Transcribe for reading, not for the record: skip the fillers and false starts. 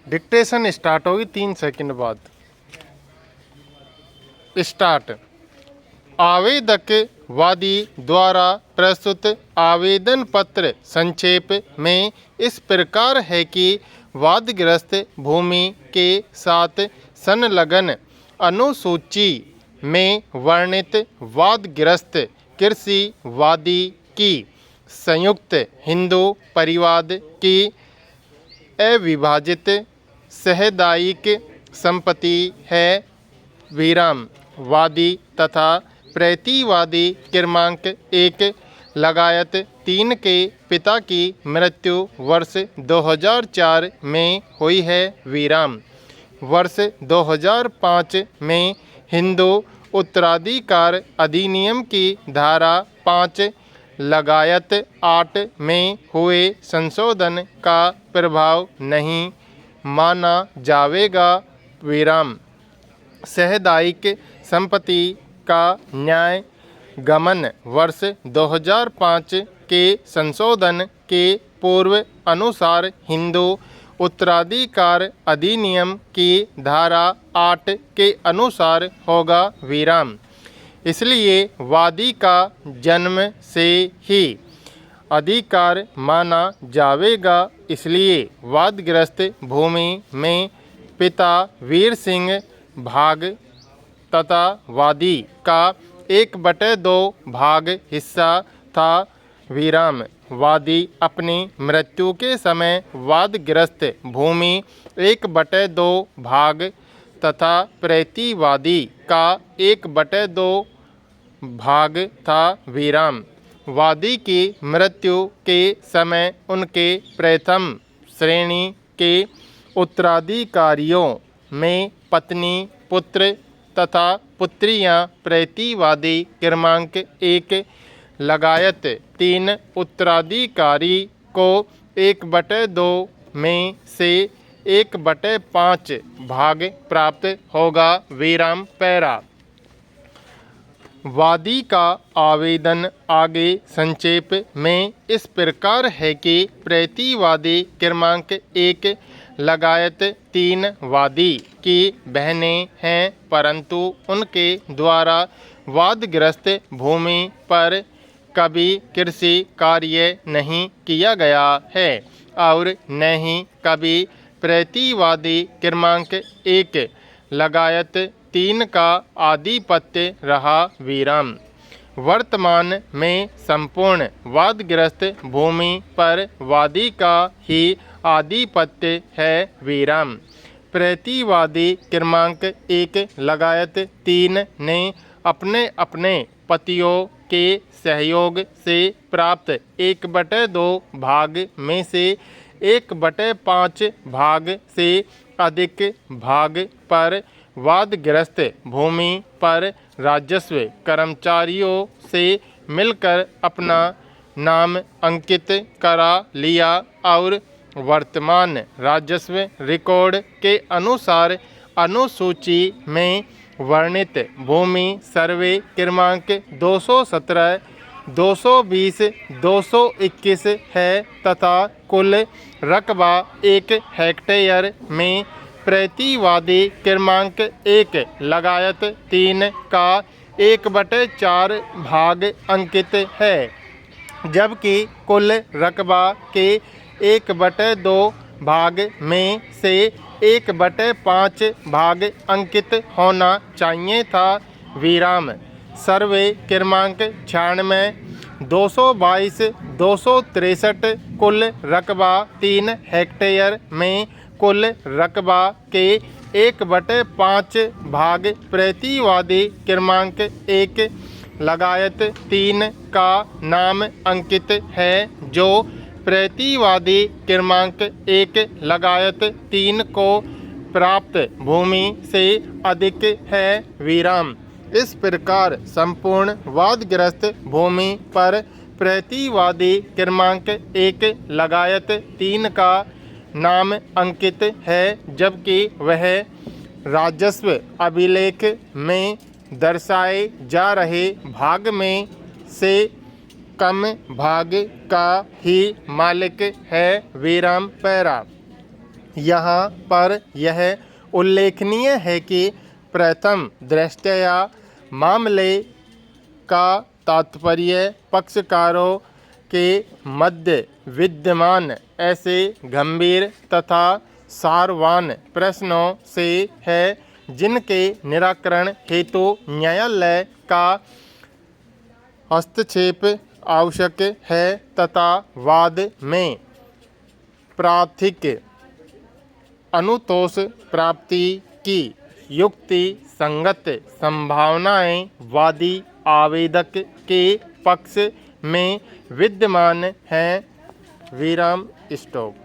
Dictation start होगी 3 second बाद। Start. आवेदक वादी द्वारा प्रस्तुत आवेदन पत्र संक्षेप में इस प्रकार है कि वादग्रस्त भूमि के साथ संलग्न अनुसूची में वर्णित वादग्रस्त कृषि वादी की संयुक्त हिंदू परिवाद की अविभाजित सामुदायिक संपत्ति है। विराम। वादी तथा प्रतिवादी क्रमांक 1 लगायत 3 के पिता की मृत्यु वर्ष 2004 में हुई है। विराम। वर्ष 2005 में हिंदू उत्तराधिकार अधिनियम की धारा 5 लगायत 8 में हुए संशोधन का प्रभाव नहीं माना जाएगा। विराम। सामुदायिक संपत्ति का न्याय गमन वर्ष 2005 के संशोधन के पूर्व अनुसार हिंदू उत्तराधिकार अधिनियम की धारा 8 के अनुसार होगा। विराम। इसलिए वादी का जन्म से ही अधिकार माना जाएगा। इसलिए वादग्रस्त भूमि में पिता वीर सिंह भाग तथा वादी का 1/2 भाग हिस्सा था। विराम। वादी अपनी मृत्यु के समय वादग्रस्त भूमि 1/2 भाग तथा प्रतिवादी का 1/2 भाग था। विराम। वादी की मृत्यु के समय उनके प्रथम श्रेणी के उत्तराधिकारियों में पत्नी, पुत्र तथा पुत्रियां प्रतिवादी क्रमांक 1 लगायत 3 उत्तराधिकारी को 1/2 में से 1/5 भाग प्राप्त होगा। विराम। पैरा। वादी का आवेदन आगे संक्षेप में इस प्रकार है कि प्रतिवादी क्रमांक 1 लगायत 3 वादी की बहनें हैं, परंतु उनके द्वारा वादग्रस्त भूमि पर कभी कृषि कार्य नहीं किया गया है और न ही कभी प्रतिवादी क्रमांक 1 लगायत 3 का आधिपत्य रहा। विराम। वर्तमान में संपूर्ण वादग्रस्त भूमि पर वादी का ही आधिपत्य है। विराम। प्रतिवादी क्रमांक 1 लगायत 3 ने अपने अपने पतियों के सहयोग से प्राप्त 1/2 भाग में से 1/5 भाग से अधिक भाग पर वादग्रस्त भूमि पर राजस्व कर्मचारियों से मिलकर अपना नाम अंकित करा लिया और वर्तमान राजस्व रिकॉर्ड के अनुसार अनुसूची में वर्णित भूमि सर्वे क्रमांक 217, 220, 221 है तथा कुल रकबा 1 हेक्टेयर में प्रतिवादी क्रमांक 1 लगायत 3 का 1/4 भाग अंकित है, जबकि कुल रकबा के 1/2 भाग में से 1/5 भाग अंकित होना चाहिए था। विराम। सर्वे क्रमांक 96, 222, 263 कुल रकबा 3 हेक्टेयर में कुल रकबा के 1/5 भाग प्रतिवादी क्रमांक 1 लगायत 3 का नाम अंकित है, जो प्रतिवादी क्रमांक 1 लगायत 3 को प्राप्त भूमि से अधिक है। विराम। इस प्रकार संपूर्ण वादग्रस्त भूमि पर प्रतिवादी क्रमांक 1 लगायत 3 का नाम अंकित है, जबकि वह राजस्व अभिलेख में दर्शाए जा रहे भाग में से कम भाग का ही मालिक है। विराम। पैरा। यहाँ पर यह उल्लेखनीय है कि प्रथम दृष्टया मामले का तात्पर्य पक्षकारों के मध्य विद्यमान ऐसे गंभीर तथा सारवान प्रश्नों से है जिनके निराकरण हेतु न्यायालय का हस्तक्षेप आवश्यक है तथा वाद में प्राथिक अनुतोष प्राप्ति की युक्ति संगत संभावनाएं वादी आवेदक के पक्ष में विद्यमान हैं। विराम स्टॉप।